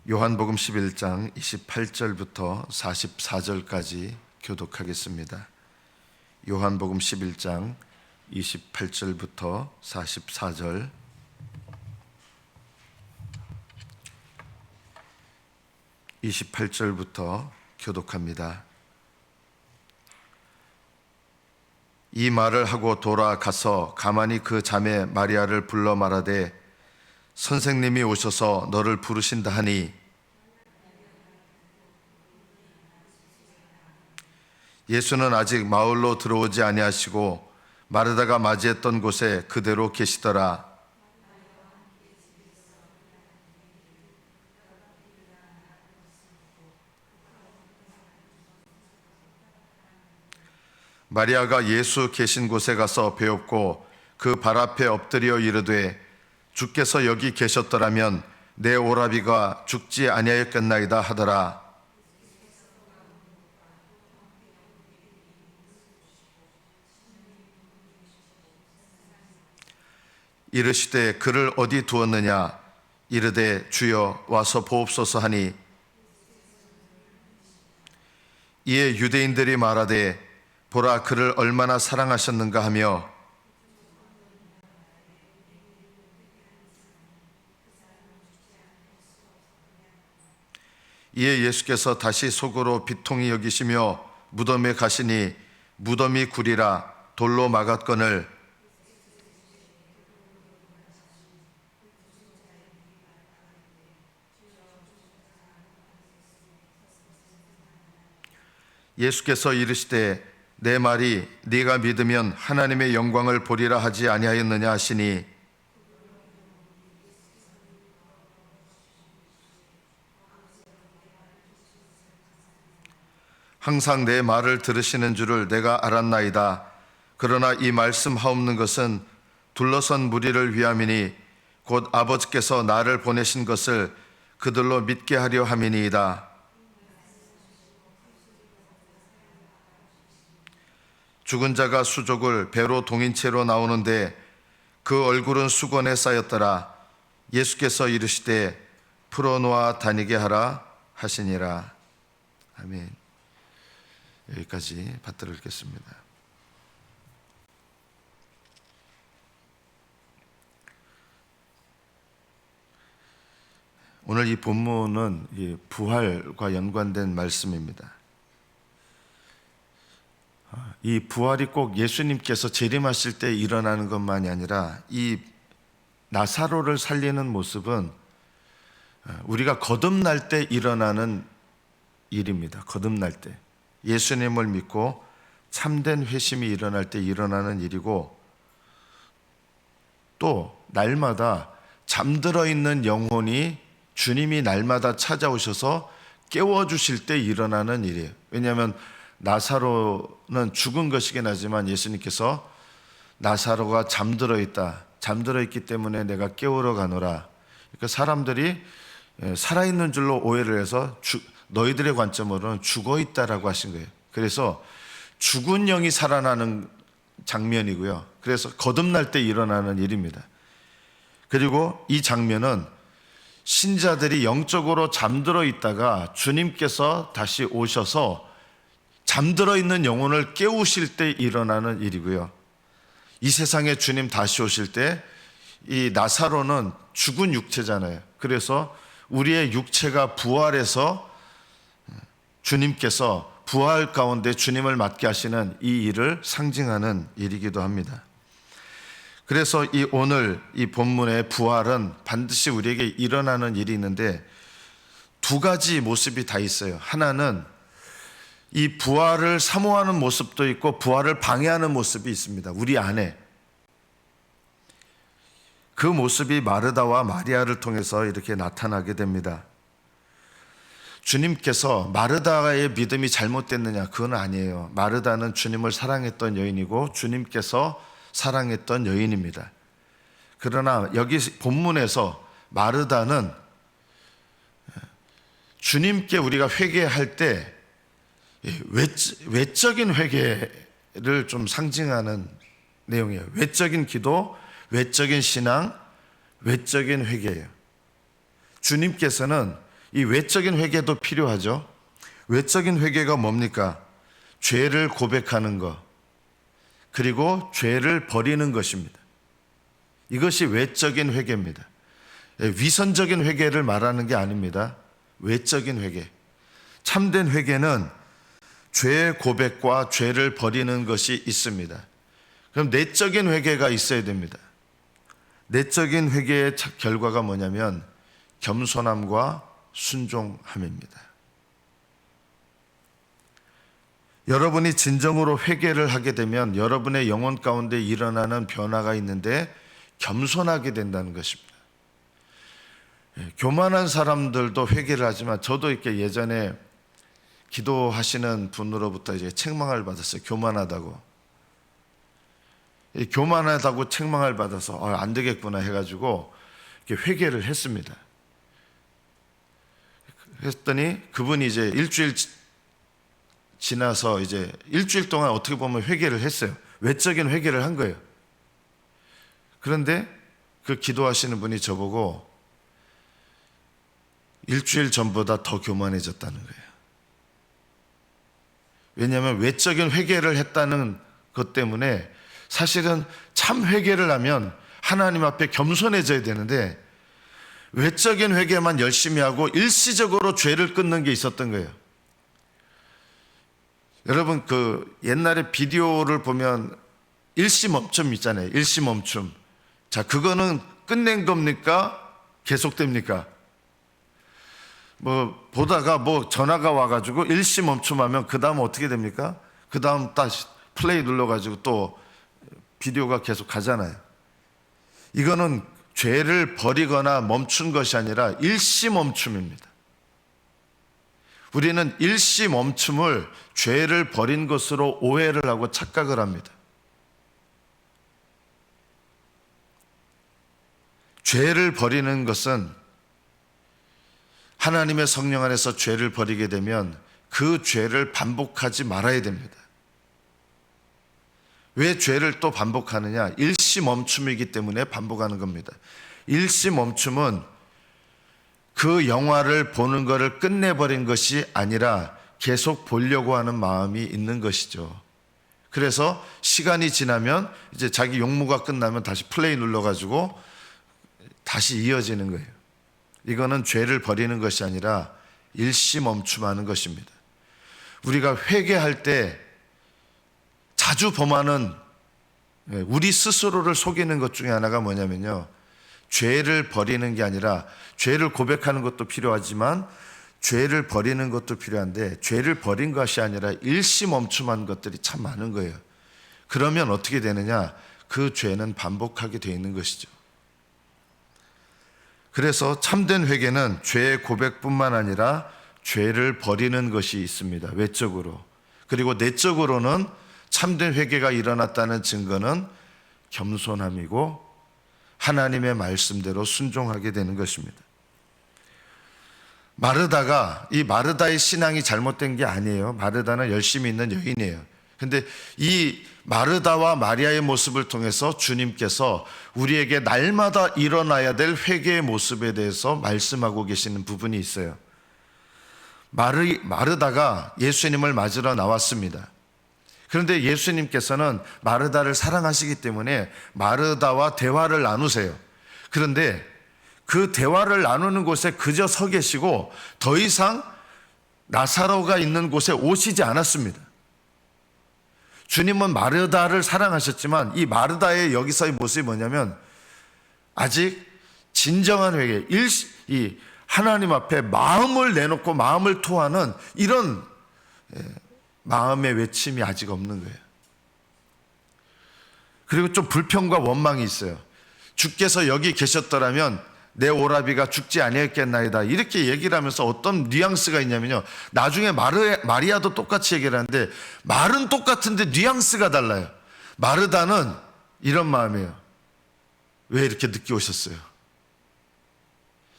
요한복음 11장 28절부터 44절까지 교독하겠습니다. 요한복음 11장 28절부터 44절. (28절부터) 교독합니다. 이 말을 하고 돌아가서 가만히 그 자매 마리아를 불러 말하되 선생님이 오셔서 너를 부르신다 하니 예수는 아직 마을로 들어오지 아니하시고 마르다가 맞이했던 곳에 그대로 계시더라. 마리아가 예수 계신 곳에 가서 배웠고 그 발 앞에 엎드려 이르되 주께서 여기 계셨더라면 내 오라비가 죽지 아니하였겠나이다 하더라. 이르시되 그를 어디 두었느냐? 이르되 주여 와서 보옵소서 하니 이에 유대인들이 말하되 보라 그를 얼마나 사랑하셨는가 하며 이에 예수께서 다시 속으로 비통히 여기시며 무덤에 가시니 무덤이 구리라 돌로 막았거늘 예수께서 이르시되 내 말이 네가 믿으면 하나님의 영광을 보리라 하지 아니하였느냐 하시니 항상 내 말을 들으시는 줄을 내가 알았나이다. 그러나 이 말씀 하옵는 것은 둘러선 무리를 위함이니 곧 아버지께서 나를 보내신 것을 그들로 믿게 하려 함이니이다. 죽은 자가 수족을 배로 동인 채로 나오는데 그 얼굴은 수건에 쌓였더라. 예수께서 이르시되 풀어놓아 다니게 하라 하시니라. 아멘. 여기까지 받들어 읽겠습니다. 오늘 이 본문은 부활과 연관된 말씀입니다. 이 부활이 꼭 예수님께서 재림하실 때 일어나는 것만이 아니라 이 나사로를 살리는 모습은 우리가 거듭날 때 일어나는 일입니다. 거듭날 때 예수님을 믿고 참된 회심이 일어날 때 일어나는 일이고, 또 날마다 잠들어 있는 영혼이 주님이 날마다 찾아오셔서 깨워주실 때 일어나는 일이에요. 왜냐하면 나사로는 죽은 것이긴 하지만 예수님께서 나사로가 잠들어 있다, 잠들어 있기 때문에 내가 깨우러 가노라. 그러니까 사람들이 살아있는 줄로 오해를 해서 너희들의 관점으로는 죽어 있다라고 하신 거예요. 그래서 죽은 영이 살아나는 장면이고요. 그래서 거듭날 때 일어나는 일입니다. 그리고 이 장면은 신자들이 영적으로 잠들어 있다가 주님께서 다시 오셔서 잠들어 있는 영혼을 깨우실 때 일어나는 일이고요. 이 세상에 주님 다시 오실 때 이 나사로는 죽은 육체잖아요. 그래서 우리의 육체가 부활해서 주님께서 부활 가운데 주님을 맞게 하시는 이 일을 상징하는 일이기도 합니다. 그래서 오늘 이 본문의 부활은 반드시 우리에게 일어나는 일이 있는데 두 가지 모습이 다 있어요. 하나는 이 부활을 사모하는 모습도 있고 부활을 방해하는 모습이 있습니다. 우리 안에. 그 모습이 마르다와 마리아를 통해서 이렇게 나타나게 됩니다. 주님께서 마르다의 믿음이 잘못됐느냐? 그건 아니에요. 마르다는 주님을 사랑했던 여인이고 주님께서 사랑했던 여인입니다. 그러나 여기 본문에서 마르다는 주님께 우리가 회개할 때 외적인 회개를 좀 상징하는 내용이에요. 외적인 기도, 외적인 신앙, 외적인 회개예요. 주님께서는 이 외적인 회개도 필요하죠. 외적인 회개가 뭡니까? 죄를 고백하는 것, 그리고 죄를 버리는 것입니다. 이것이 외적인 회개입니다. 위선적인 회개를 말하는 게 아닙니다. 외적인 회개. 참된 회개는 죄 고백과 죄를 버리는 것이 있습니다. 그럼 내적인 회개가 있어야 됩니다. 내적인 회개의 결과가 뭐냐면 겸손함과 순종함입니다. 여러분이 진정으로 회개를 하게 되면 여러분의 영혼 가운데 일어나는 변화가 있는데 겸손하게 된다는 것입니다. 교만한 사람들도 회개를 하지만 저도 이렇게 예전에 기도하시는 분으로부터 이제 책망을 받았어요. 교만하다고. 교만하다고 책망을 받아서 안 되겠구나 해가지고 이렇게 회개를 했습니다. 했더니 그분이 이제 일주일 지나서 이제 일주일 동안 어떻게 보면 회개를 했어요. 외적인 회개를 한 거예요. 그런데 그 기도하시는 분이 저보고 일주일 전보다 더 교만해졌다는 거예요. 왜냐하면 외적인 회개를 했다는 것 때문에 사실은 참 회개를 하면 하나님 앞에 겸손해져야 되는데 외적인 회개만 열심히 하고 일시적으로 죄를 끊는 게 있었던 거예요. 여러분 그 옛날에 비디오를 보면 일시 멈춤 있잖아요. 일시 멈춤. 자, 그거는 끝낸 겁니까? 계속됩니까? 뭐 보다가 뭐 전화가 와가지고 일시 멈춤하면 그 다음 어떻게 됩니까? 그 다음 다시 플레이 눌러가지고 또 비디오가 계속 가잖아요. 이거는 죄를 버리거나 멈춘 것이 아니라 일시 멈춤입니다. 우리는 일시 멈춤을 죄를 버린 것으로 오해를 하고 착각을 합니다. 죄를 버리는 것은 하나님의 성령 안에서 죄를 버리게 되면 그 죄를 반복하지 말아야 됩니다. 왜 죄를 또 반복하느냐? 일시 멈춤이기 때문에 반복하는 겁니다. 일시 멈춤은 그 영화를 보는 것을 끝내버린 것이 아니라 계속 보려고 하는 마음이 있는 것이죠. 그래서 시간이 지나면 이제 자기 용무가 끝나면 다시 플레이 눌러가지고 다시 이어지는 거예요. 이거는 죄를 버리는 것이 아니라 일시 멈춤하는 것입니다. 우리가 회개할 때 자주 범하는 우리 스스로를 속이는 것 중에 하나가 뭐냐면요, 죄를 버리는 게 아니라 죄를 고백하는 것도 필요하지만 죄를 버리는 것도 필요한데 죄를 버린 것이 아니라 일시 멈춤한 것들이 참 많은 거예요. 그러면 어떻게 되느냐? 그 죄는 반복하게 되어 있는 것이죠. 그래서 참된 회개는 죄의 고백뿐만 아니라 죄를 버리는 것이 있습니다. 외적으로. 그리고 내적으로는 참된 회개가 일어났다는 증거는 겸손함이고 하나님의 말씀대로 순종하게 되는 것입니다. 마르다가, 이 마르다의 신앙이 잘못된 게 아니에요. 마르다는 열심히 있는 여인이에요. 근데 이 마르다와 마리아의 모습을 통해서 주님께서 우리에게 날마다 일어나야 될 회개의 모습에 대해서 말씀하고 계시는 부분이 있어요. 마르다가 예수님을 맞으러 나왔습니다. 그런데 예수님께서는 마르다를 사랑하시기 때문에 마르다와 대화를 나누세요. 그런데 그 대화를 나누는 곳에 그저 서 계시고 더 이상 나사로가 있는 곳에 오시지 않았습니다. 주님은 마르다를 사랑하셨지만 이 마르다의 여기서의 모습이 뭐냐면 아직 진정한 회개, 이 하나님 앞에 마음을 내놓고 마음을 토하는 이런 마음의 외침이 아직 없는 거예요. 그리고 좀 불평과 원망이 있어요. 주께서 여기 계셨더라면 내 오라비가 죽지 아니했겠나이다, 이렇게 얘기를 하면서 어떤 뉘앙스가 있냐면요, 나중에 마리아도 똑같이 얘기를 하는데 말은 똑같은데 뉘앙스가 달라요. 마르다는 이런 마음이에요. 왜 이렇게 늦게 오셨어요?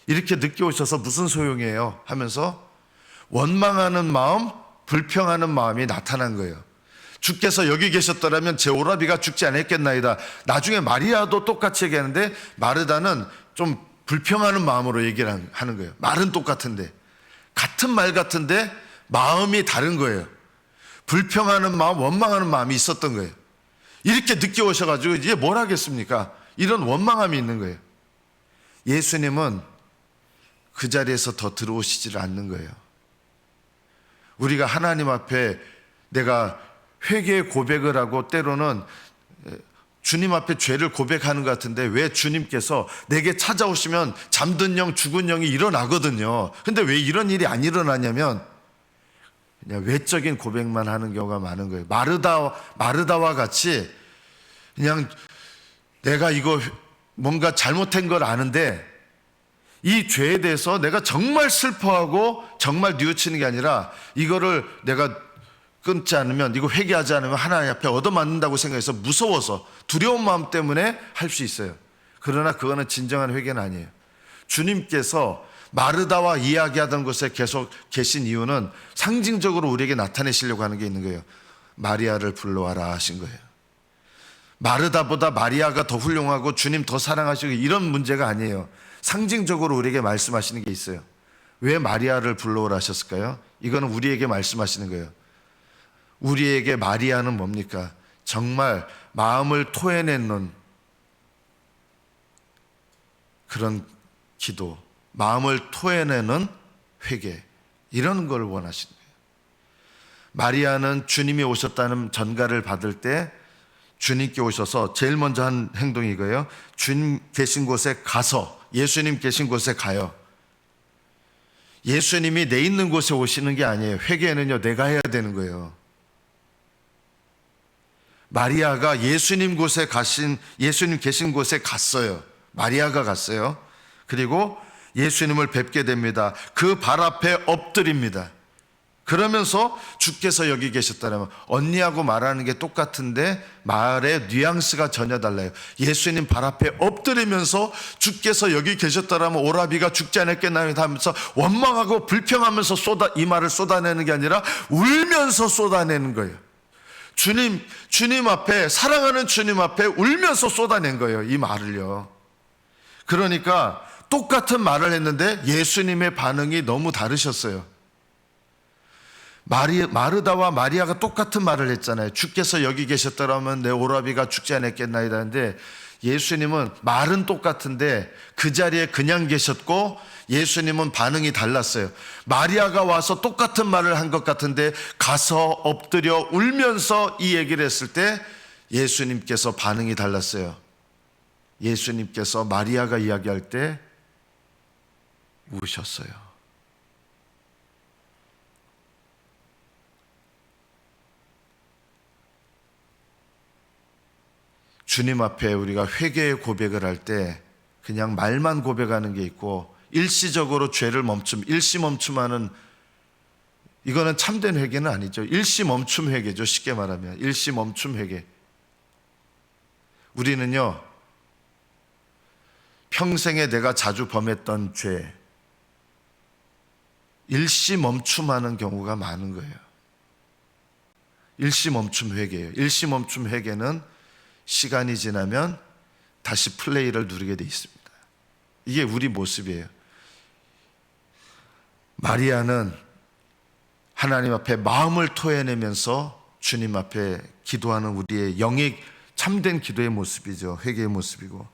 이렇게 늦게 오셔서 무슨 소용이에요? 하면서 원망하는 마음, 불평하는 마음이 나타난 거예요. 주께서 여기 계셨더라면 제 오라비가 죽지 않았겠나이다. 나중에 마리아도 똑같이 얘기하는데 마르다는 좀 불평하는 마음으로 얘기를 하는 거예요. 말은 똑같은데. 같은 말 같은데 마음이 다른 거예요. 불평하는 마음, 원망하는 마음이 있었던 거예요. 이렇게 늦게 오셔가지고 이제 뭘 하겠습니까? 이런 원망함이 있는 거예요. 예수님은 그 자리에서 더 들어오시지를 않는 거예요. 우리가 하나님 앞에 내가 회개의 고백을 하고 때로는 주님 앞에 죄를 고백하는 것 같은데 왜 주님께서 내게 찾아오시면 잠든 영, 죽은 영이 일어나거든요. 근데 왜 이런 일이 안 일어나냐면 그냥 외적인 고백만 하는 경우가 많은 거예요. 마르다와 같이 그냥 내가 이거 뭔가 잘못한 걸 아는데 이 죄에 대해서 내가 정말 슬퍼하고 정말 뉘우치는 게 아니라 이거를 내가 끊지 않으면, 이거 회개하지 않으면 하나님 앞에 얻어맞는다고 생각해서 무서워서 두려운 마음 때문에 할 수 있어요. 그러나 그거는 진정한 회개는 아니에요. 주님께서 마르다와 이야기하던 곳에 계속 계신 이유는 상징적으로 우리에게 나타내시려고 하는 게 있는 거예요. 마리아를 불러와라 하신 거예요. 마르다보다 마리아가 더 훌륭하고 주님 더 사랑하시고 이런 문제가 아니에요. 상징적으로 우리에게 말씀하시는 게 있어요. 왜 마리아를 불러오라 하셨을까요? 이거는 우리에게 말씀하시는 거예요. 우리에게 마리아는 뭡니까? 정말 마음을 토해내는 그런 기도, 마음을 토해내는 회개, 이런 걸 원하시는 거예요. 마리아는 주님이 오셨다는 전가를 받을 때 주님께 오셔서 제일 먼저 한 행동이 이거예요. 주님 계신 곳에 가서, 예수님 계신 곳에 가요. 예수님이 내 있는 곳에 오시는 게 아니에요. 회개는요, 내가 해야 되는 거예요. 마리아가 예수님 계신 곳에 갔어요. 마리아가 갔어요. 그리고 예수님을 뵙게 됩니다. 그 발 앞에 엎드립니다. 그러면서 주께서 여기 계셨다면, 언니하고 말하는 게 똑같은데 말의 뉘앙스가 전혀 달라요. 예수님 발 앞에 엎드리면서 주께서 여기 계셨다면 오라비가 죽지 않았겠나요 하면서 원망하고 불평하면서 이 말을 쏟아내는 게 아니라 울면서 쏟아내는 거예요. 주님 앞에, 사랑하는 주님 앞에 울면서 쏟아낸 거예요, 이 말을요. 그러니까 똑같은 말을 했는데 예수님의 반응이 너무 다르셨어요. 마르다와 마리아가 똑같은 말을 했잖아요. 주께서 여기 계셨더라면 내 오라비가 죽지 않았겠나이다 하는데, 예수님은 말은 똑같은데 그 자리에 그냥 계셨고 예수님은 반응이 달랐어요. 마리아가 와서 똑같은 말을 한 것 같은데 가서 엎드려 울면서 이 얘기를 했을 때 예수님께서 반응이 달랐어요. 예수님께서 마리아가 이야기할 때 우셨어요. 주님 앞에 우리가 회개의 고백을 할 때 그냥 말만 고백하는 게 있고 일시적으로 죄를 일시 멈춤하는, 이거는 참된 회개는 아니죠. 일시 멈춤 회개죠. 쉽게 말하면 일시 멈춤 회개. 우리는요, 평생에 내가 자주 범했던 죄 일시 멈춤하는 경우가 많은 거예요. 일시 멈춤 회개예요. 일시 멈춤 회개는 시간이 지나면 다시 플레이를 누리게 돼 있습니다. 이게 우리 모습이에요. 마리아는 하나님 앞에 마음을 토해내면서 주님 앞에 기도하는 우리의 영의 참된 기도의 모습이죠. 회개의 모습이고,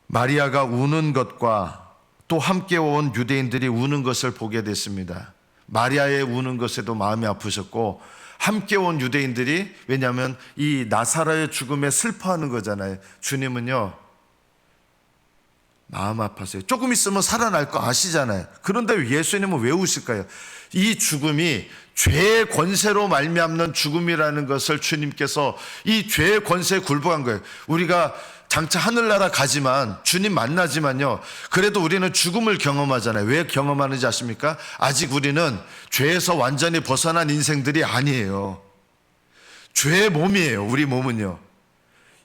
마리아가 우는 것과 또 함께 온 유대인들이 우는 것을 보게 됐습니다. 마리아의 우는 것에도 마음이 아프셨고, 함께 온 유대인들이, 왜냐하면 이 나사로의 죽음에 슬퍼하는 거잖아요. 주님은요, 마음 아파서요. 조금 있으면 살아날 거 아시잖아요. 그런데 예수님은 왜 우실까요? 이 죽음이 죄의 권세로 말미암는 죽음이라는 것을 주님께서 이 죄의 권세에 굴복한 거예요. 우리가 장차 하늘나라 가지만, 주님 만나지만요, 그래도 우리는 죽음을 경험하잖아요. 왜 경험하는지 아십니까? 아직 우리는 죄에서 완전히 벗어난 인생들이 아니에요. 죄의 몸이에요. 우리 몸은요,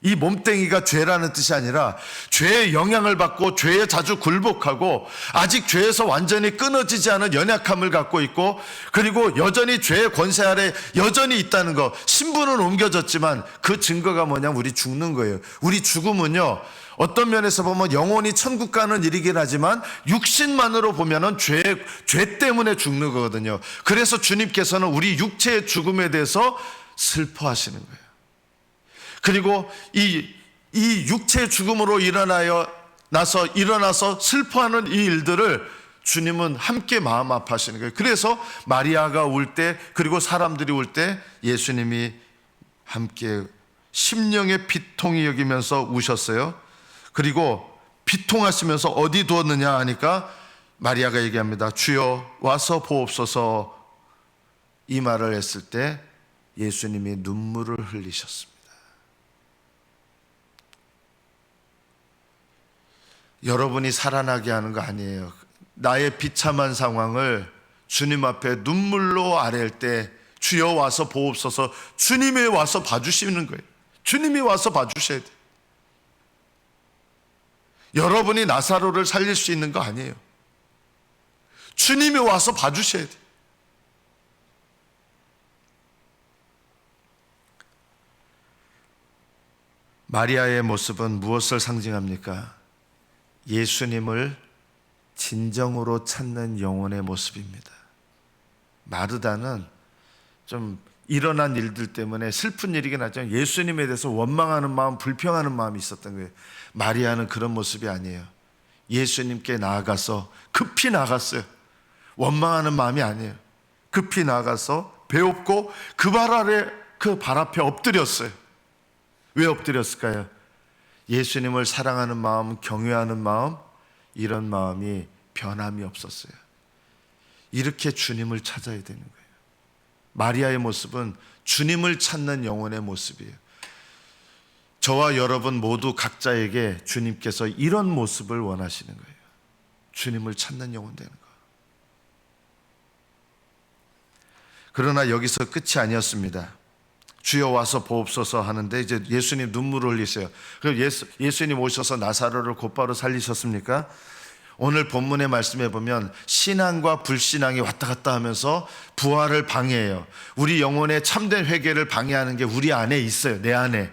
이 몸뚱이가 죄라는 뜻이 아니라 죄의 영향을 받고 죄에 자주 굴복하고 아직 죄에서 완전히 끊어지지 않은 연약함을 갖고 있고, 그리고 여전히 죄의 권세 아래 여전히 있다는 거. 신분은 옮겨졌지만 그 증거가 뭐냐면 우리 죽는 거예요. 우리 죽음은요, 어떤 면에서 보면 영혼이 천국 가는 일이긴 하지만 육신만으로 보면은 죄 때문에 죽는 거거든요. 그래서 주님께서는 우리 육체의 죽음에 대해서 슬퍼하시는 거예요. 그리고 이 육체의 죽음으로 일어나서 슬퍼하는 이 일들을 주님은 함께 마음 아파하시는 거예요. 그래서 마리아가 울 때, 그리고 사람들이 울 때 예수님이 함께 심령의 비통이 여기면서 우셨어요. 그리고 비통하시면서 어디 두었느냐 하니까 마리아가 얘기합니다. 주여 와서 보옵소서. 이 말을 했을 때 예수님이 눈물을 흘리셨습니다. 여러분이 살아나게 하는 거 아니에요. 나의 비참한 상황을 주님 앞에 눈물로 아뢰을 때 주여 와서 보옵소서. 주님이 와서 봐주시는 거예요. 주님이 와서 봐주셔야 돼요. 여러분이 나사로를 살릴 수 있는 거 아니에요. 주님이 와서 봐주셔야 돼요. 마리아의 모습은 무엇을 상징합니까? 예수님을 진정으로 찾는 영혼의 모습입니다. 마르다는 좀 일어난 일들 때문에 슬픈 일이긴 하지만 예수님에 대해서 원망하는 마음, 불평하는 마음이 있었던 거예요. 마리아는 그런 모습이 아니에요. 예수님께 나아가서 급히 나갔어요. 원망하는 마음이 아니에요. 급히 나가서 배웁고 그 발 앞에 엎드렸어요. 왜 엎드렸을까요? 예수님을 사랑하는 마음, 경외하는 마음, 이런 마음이 변함이 없었어요. 이렇게 주님을 찾아야 되는 거예요. 마리아의 모습은 주님을 찾는 영혼의 모습이에요. 저와 여러분 모두 각자에게 주님께서 이런 모습을 원하시는 거예요. 주님을 찾는 영혼 되는 거. 그러나 여기서 끝이 아니었습니다. 주여 와서 보옵소서 하는데 이제 예수님 눈물을 흘리세요. 그럼 예수님 오셔서 나사로를 곧바로 살리셨습니까? 오늘 본문의 말씀에 보면 신앙과 불신앙이 왔다 갔다 하면서 부활을 방해해요. 우리 영혼의 참된 회개를 방해하는 게 우리 안에 있어요. 내 안에.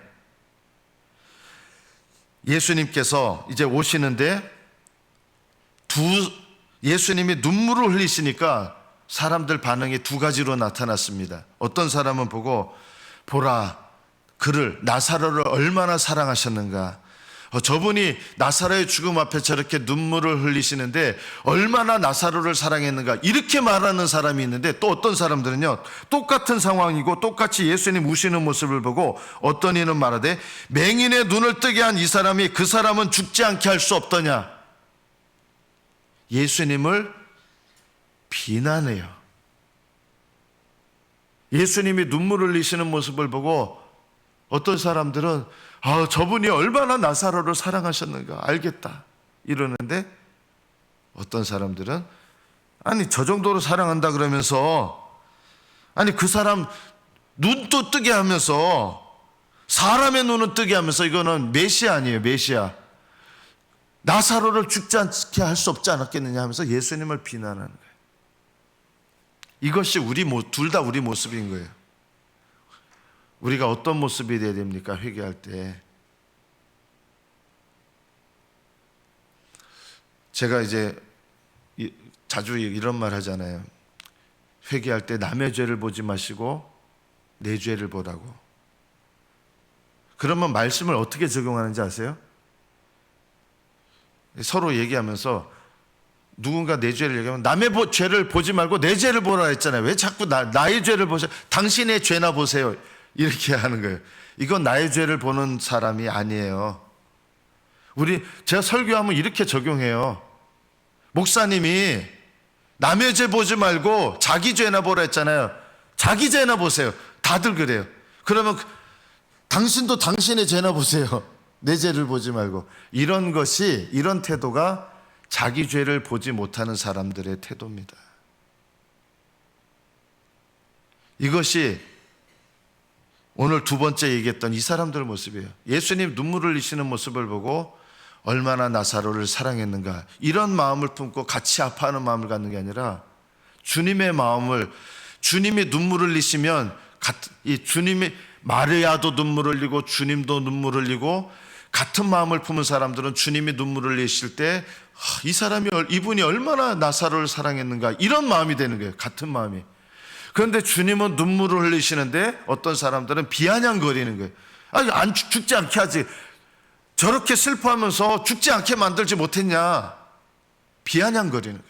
예수님께서 이제 오시는데 예수님이 눈물을 흘리시니까 사람들 반응이 두 가지로 나타났습니다. 어떤 사람은 보고 보라, 그를 나사로를 얼마나 사랑하셨는가. 저분이 나사로의 죽음 앞에 저렇게 눈물을 흘리시는데 얼마나 나사로를 사랑했는가, 이렇게 말하는 사람이 있는데, 또 어떤 사람들은요 똑같은 상황이고 똑같이 예수님 우시는 모습을 보고 어떤 이는 말하되 맹인의 눈을 뜨게 한 이 사람이 그 사람은 죽지 않게 할 수 없더냐. 예수님을 비난해요. 예수님이 눈물을 흘리시는 모습을 보고 어떤 사람들은 저분이 얼마나 나사로를 사랑하셨는가 알겠다 이러는데, 어떤 사람들은 아니 저 정도로 사랑한다 그러면서 아니 그 사람 눈도 뜨게 하면서, 사람의 눈은 뜨게 하면서 이거는 메시아 아니에요. 메시아. 나사로를 죽지 않게 할 수 없지 않았겠느냐 하면서 예수님을 비난하는 거예요. 이것이 둘 다 우리 모습인 거예요. 우리가 어떤 모습이 되어야 됩니까? 회개할 때. 제가 이제 자주 이런 말 하잖아요. 회개할 때 남의 죄를 보지 마시고 내 죄를 보라고. 그러면 말씀을 어떻게 적용하는지 아세요? 서로 얘기하면서 누군가 내 죄를 얘기하면 남의 죄를 보지 말고 내 죄를 보라 했잖아요. 왜 자꾸 나의 죄를 보세요? 당신의 죄나 보세요. 이렇게 하는 거예요. 이건 나의 죄를 보는 사람이 아니에요. 제가 설교하면 이렇게 적용해요. 목사님이 남의 죄 보지 말고 자기 죄나 보라 했잖아요. 자기 죄나 보세요. 다들 그래요. 그러면 당신도 당신의 죄나 보세요. 내 죄를 보지 말고. 이런 태도가 자기 죄를 보지 못하는 사람들의 태도입니다. 이것이 오늘 두 번째 얘기했던 이 사람들 모습이에요. 예수님 눈물을 흘리시는 모습을 보고 얼마나 나사로를 사랑했는가, 이런 마음을 품고 같이 아파하는 마음을 갖는 게 아니라 주님의 마음을, 주님이 눈물을 흘리시면 주님이, 마리아도 눈물을 흘리고 주님도 눈물을 흘리고 같은 마음을 품은 사람들은 주님이 눈물을 흘리실 때 이분이 얼마나 나사로를 사랑했는가, 이런 마음이 되는 거예요. 같은 마음이. 그런데 주님은 눈물을 흘리시는데 어떤 사람들은 비아냥거리는 거예요. 안 죽지 않게 하지, 저렇게 슬퍼하면서 죽지 않게 만들지 못했냐, 비아냥거리는 거예요.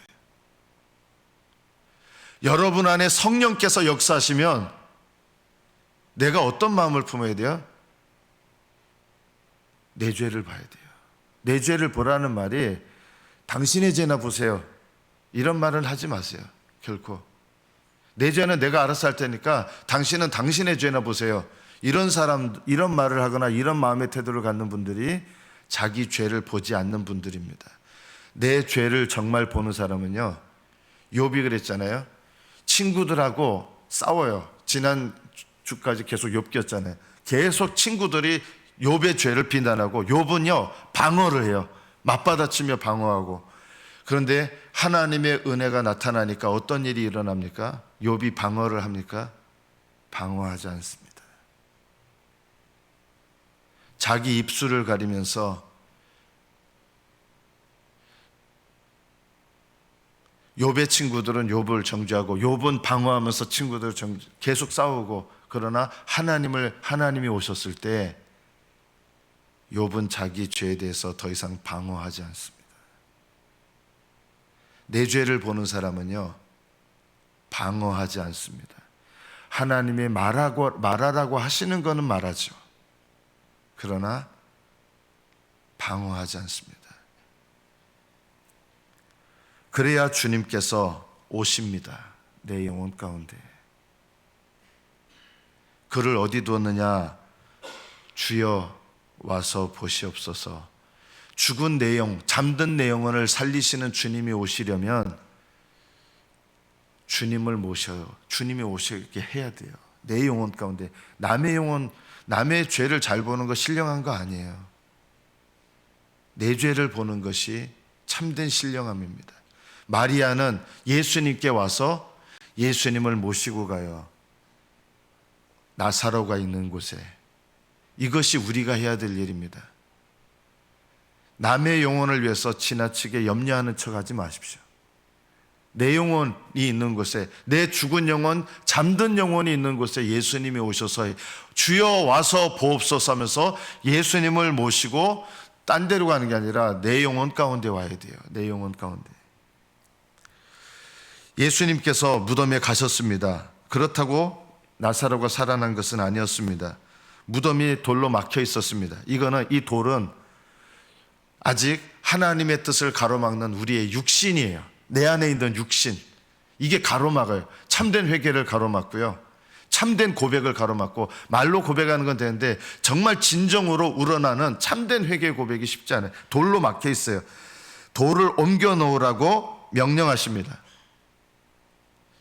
여러분 안에 성령께서 역사하시면 내가 어떤 마음을 품어야 돼요? 내 죄를 봐야 돼요. 내 죄를 보라는 말이 당신의 죄나 보세요, 이런 말을 하지 마세요. 결코. 내 죄는 내가 알아서 할 테니까 당신은 당신의 죄나 보세요, 이런 말을 하거나 이런 마음의 태도를 갖는 분들이 자기 죄를 보지 않는 분들입니다. 내 죄를 정말 보는 사람은요, 욥이 그랬잖아요. 친구들하고 싸워요. 지난 주까지 계속 욥기였잖아요. 계속 친구들이 욥의 죄를 비난하고, 욥은요 방어를 해요. 맞받아치며 방어하고. 그런데 하나님의 은혜가 나타나니까 어떤 일이 일어납니까? 욥이 방어를 합니까? 방어하지 않습니다. 자기 입술을 가리면서 욥의 친구들은 욥을 정죄하고, 욥은 방어하면서 친구들 계속 싸우고. 그러나 하나님이 오셨을 때 욥은 자기 죄에 대해서 더 이상 방어하지 않습니다. 내 죄를 보는 사람은요, 방어하지 않습니다. 하나님이 말하라고 하시는 것은 말하죠. 그러나 방어하지 않습니다. 그래야 주님께서 오십니다. 내 영혼 가운데. 그를 어디 두었느냐? 주여 와서 보시옵소서. 죽은 내 영, 잠든 내 영혼을 살리시는 주님이 오시려면 주님을 모셔요. 주님이 오시게 해야 돼요. 내 영혼 가운데. 남의 영혼, 남의 죄를 잘 보는 거 신령한 거 아니에요. 내 죄를 보는 것이 참된 신령함입니다. 마리아는 예수님께 와서 예수님을 모시고 가요. 나사로가 있는 곳에. 이것이 우리가 해야 될 일입니다. 남의 영혼을 위해서 지나치게 염려하는 척 하지 마십시오. 내 영혼이 있는 곳에, 내 죽은 영혼, 잠든 영혼이 있는 곳에 예수님이 오셔서 주여 와서 보옵소서 하면서 예수님을 모시고 딴 데로 가는 게 아니라 내 영혼 가운데 와야 돼요. 내 영혼 가운데. 예수님께서 무덤에 가셨습니다. 그렇다고 나사로가 살아난 것은 아니었습니다. 무덤이 돌로 막혀 있었습니다. 이 돌은 아직 하나님의 뜻을 가로막는 우리의 육신이에요. 내 안에 있는 육신. 이게 가로막아요. 참된 회개를 가로막고요, 참된 고백을 가로막고. 말로 고백하는 건 되는데 정말 진정으로 우러나는 참된 회개 고백이 쉽지 않아요. 돌로 막혀 있어요. 돌을 옮겨 놓으라고 명령하십니다.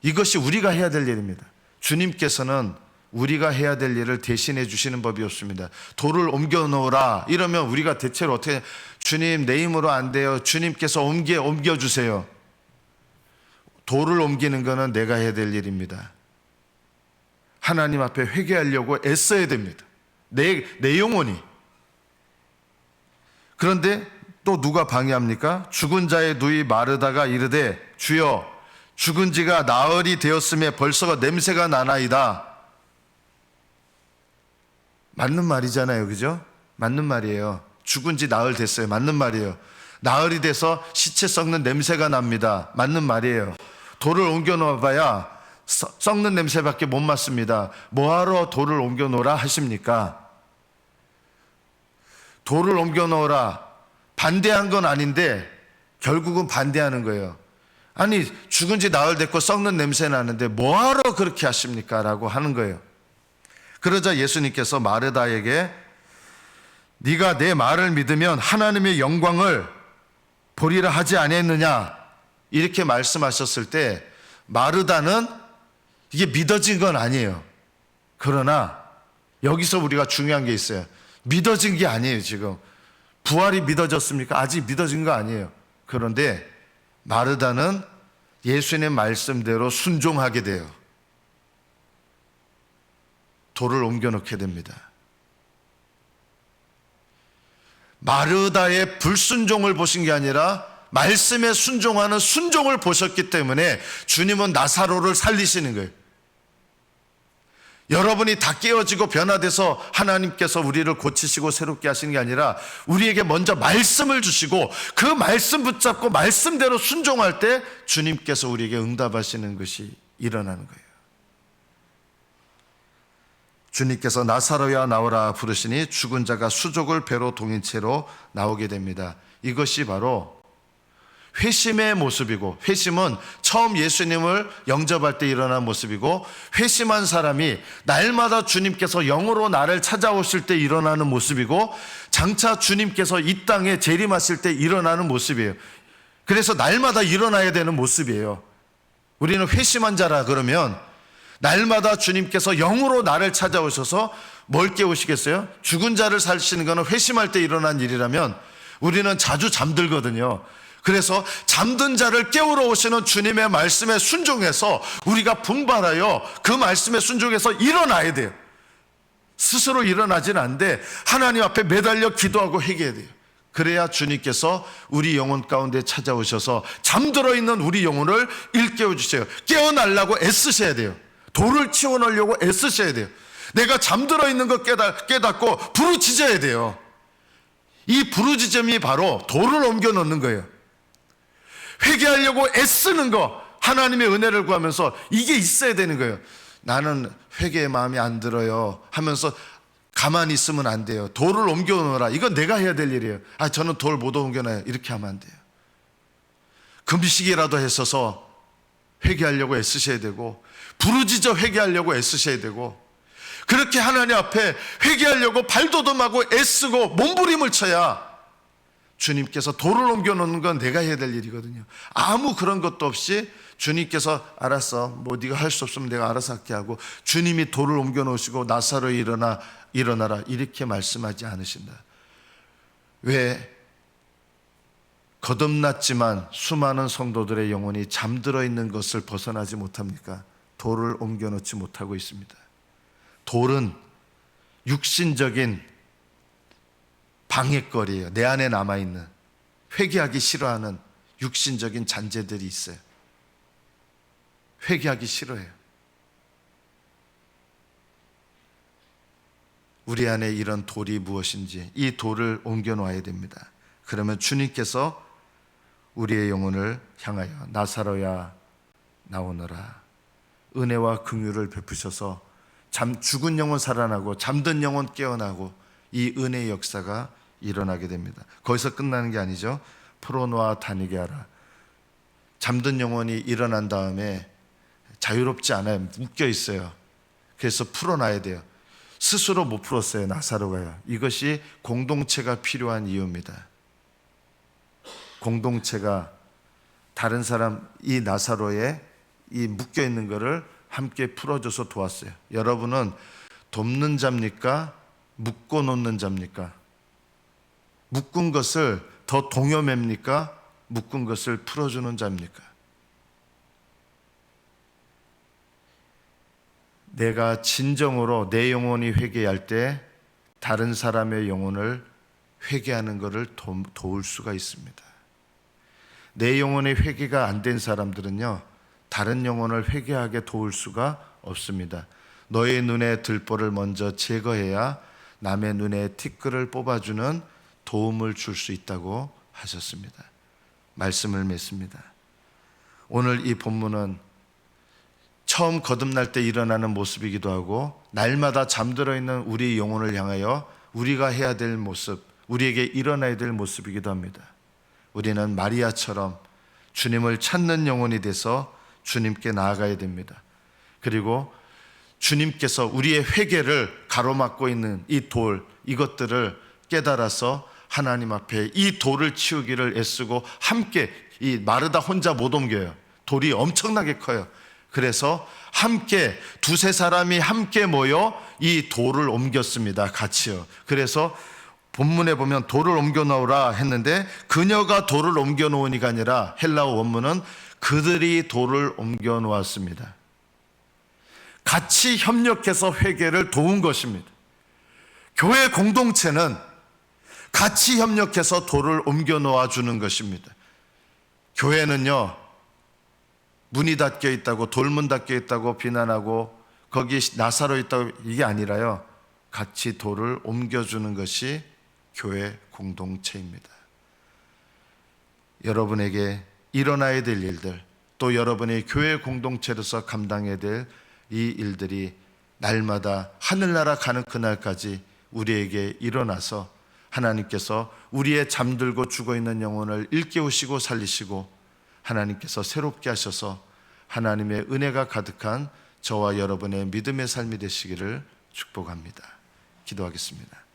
이것이 우리가 해야 될 일입니다. 주님께서는 우리가 해야 될 일을 대신해 주시는 법이 없습니다. 돌을 옮겨 놓으라 이러면 우리가 대체로 어떻게, 주님 내 힘으로 안 돼요, 주님께서 옮겨 주세요. 돌을 옮기는 것은 내가 해야 될 일입니다. 하나님 앞에 회개하려고 애써야 됩니다. 내 영혼이. 그런데 또 누가 방해합니까? 죽은 자의 누이 마르다가 이르되 주여 죽은 지가 나흘이 되었음에 벌써가 냄새가 나나이다. 맞는 말이잖아요, 그죠? 맞는 말이에요. 죽은 지 나흘 됐어요. 맞는 말이에요. 나흘이 돼서 시체 썩는 냄새가 납니다. 맞는 말이에요. 돌을 옮겨 놓아봐야 썩는 냄새밖에 못 맡습니다. 뭐하러 돌을 옮겨 놓으라 하십니까? 돌을 옮겨 놓으라 반대한 건 아닌데 결국은 반대하는 거예요. 아니 죽은 지 나흘 됐고 썩는 냄새 나는데 뭐하러 그렇게 하십니까? 라고 하는 거예요. 그러자 예수님께서 마르다에게 네가 내 말을 믿으면 하나님의 영광을 보리라 하지 아니했느냐, 이렇게 말씀하셨을 때 마르다는 이게 믿어진 건 아니에요. 그러나 여기서 우리가 중요한 게 있어요. 믿어진 게 아니에요. 지금 부활이 믿어졌습니까? 아직 믿어진 거 아니에요. 그런데 마르다는 예수님 말씀대로 순종하게 돼요. 돌을 옮겨놓게 됩니다. 마르다의 불순종을 보신 게 아니라 말씀에 순종하는 순종을 보셨기 때문에 주님은 나사로를 살리시는 거예요. 여러분이 다 깨어지고 변화돼서 하나님께서 우리를 고치시고 새롭게 하시는 게 아니라 우리에게 먼저 말씀을 주시고 그 말씀 붙잡고 말씀대로 순종할 때 주님께서 우리에게 응답하시는 것이 일어나는 거예요. 주님께서 나사로야 나오라 부르시니 죽은 자가 수족을 배로 동인 채로 나오게 됩니다. 이것이 바로 회심의 모습이고, 회심은 처음 예수님을 영접할 때 일어난 모습이고, 회심한 사람이 날마다 주님께서 영으로 나를 찾아오실 때 일어나는 모습이고, 장차 주님께서 이 땅에 재림하실 때 일어나는 모습이에요. 그래서 날마다 일어나야 되는 모습이에요. 우리는 회심한 자라 그러면 날마다 주님께서 영으로 나를 찾아오셔서 뭘 깨우시겠어요? 죽은 자를 살리시는 것은 회심할 때 일어난 일이라면 우리는 자주 잠들거든요. 그래서 잠든 자를 깨우러 오시는 주님의 말씀에 순종해서 우리가 분발하여 그 말씀에 순종해서 일어나야 돼요. 스스로 일어나지는 않는데 하나님 앞에 매달려 기도하고 회개해야 돼요. 그래야 주님께서 우리 영혼 가운데 찾아오셔서 잠들어 있는 우리 영혼을 일깨워 주세요. 깨어나려고 애쓰셔야 돼요. 돌을 치워놓으려고 애쓰셔야 돼요. 내가 잠들어 있는 거 깨닫고 부르짖어야 돼요. 이 부르짖음이 바로 돌을 옮겨 놓는 거예요. 회개하려고 애쓰는 거, 하나님의 은혜를 구하면서 이게 있어야 되는 거예요. 나는 회개의 마음이 안 들어요 하면서 가만히 있으면 안 돼요. 돌을 옮겨 놓으라. 이건 내가 해야 될 일이에요. 저는 돌 못 옮겨놔요. 이렇게 하면 안 돼요. 금식이라도 했어서 회개하려고 애쓰셔야 되고, 부르짖어 회개하려고 애쓰셔야 되고, 그렇게 하나님 앞에 회개하려고 발돋움하고 애쓰고 몸부림을 쳐야 주님께서 돌을 옮겨놓는 건 내가 해야 될 일이거든요. 아무 그런 것도 없이 주님께서 알았어, 뭐 네가 할 수 없으면 내가 알아서 할게 하고 주님이 돌을 옮겨놓으시고 나사로 일어나라 이렇게 말씀하지 않으신다. 왜? 거듭났지만 수많은 성도들의 영혼이 잠들어 있는 것을 벗어나지 못합니까? 돌을 옮겨놓지 못하고 있습니다. 돌은 육신적인 방해거리예요. 내 안에 남아있는, 회개하기 싫어하는 육신적인 잔재들이 있어요. 회개하기 싫어해요. 우리 안에 이런 돌이 무엇인지 이 돌을 옮겨 놓아야 됩니다. 그러면 주님께서 우리의 영혼을 향하여 나사로야 나오너라 은혜와 긍휼을 베푸셔서 죽은 영혼 살아나고 잠든 영혼 깨어나고 이 은혜의 역사가 일어나게 됩니다. 거기서 끝나는 게 아니죠. 풀어놓아 다니게 하라. 잠든 영혼이 일어난 다음에 자유롭지 않아요. 묶여 있어요. 그래서 풀어놔야 돼요. 스스로 못 풀었어요. 나사로가요. 이것이 공동체가 필요한 이유입니다. 공동체가 다른 사람, 이 나사로의 이 묶여 있는 것을 함께 풀어줘서 도왔어요. 여러분은 돕는 자입니까? 묶어 놓는 자입니까? 묶은 것을 더 동여맵니까? 묶은 것을 풀어주는 자입니까? 내가 진정으로 내 영혼이 회개할 때 다른 사람의 영혼을 회개하는 것을 도울 수가 있습니다. 내 영혼의 회개가 안 된 사람들은요, 다른 영혼을 회개하게 도울 수가 없습니다. 너의 눈에 들보를 먼저 제거해야 남의 눈에 티끌을 뽑아주는 도움을 줄 수 있다고 하셨습니다. 말씀을 맺습니다. 오늘 이 본문은 처음 거듭날 때 일어나는 모습이기도 하고 날마다 잠들어 있는 우리 영혼을 향하여 우리가 해야 될 모습, 우리에게 일어나야 될 모습이기도 합니다. 우리는 마리아처럼 주님을 찾는 영혼이 돼서 주님께 나아가야 됩니다. 그리고 주님께서 우리의 회개를 가로막고 있는 이 돌, 이것들을 깨달아서 하나님 앞에 이 돌을 치우기를 애쓰고 함께, 이 마르다 혼자 못 옮겨요. 돌이 엄청나게 커요. 그래서 함께 두세 사람이 함께 모여 이 돌을 옮겼습니다. 같이요. 그래서 본문에 보면 돌을 옮겨 놓으라 했는데 그녀가 돌을 옮겨 놓으니가 아니라 헬라어 원문은 그들이 돌을 옮겨 놓았습니다. 같이 협력해서 회개를 도운 것입니다. 교회 공동체는 같이 협력해서 돌을 옮겨 놓아 주는 것입니다. 교회는요, 문이 닫혀 있다고, 돌문 닫혀 있다고 비난하고 거기 나사로 있다고, 이게 아니라요, 같이 돌을 옮겨주는 것이 교회 공동체입니다. 여러분에게 일어나야 될 일들, 또 여러분의 교회 공동체로서 감당해야 될 이 일들이 날마다 하늘나라 가는 그날까지 우리에게 일어나서 하나님께서 우리의 잠들고 죽어있는 영혼을 일깨우시고 살리시고 하나님께서 새롭게 하셔서 하나님의 은혜가 가득한 저와 여러분의 믿음의 삶이 되시기를 축복합니다. 기도하겠습니다.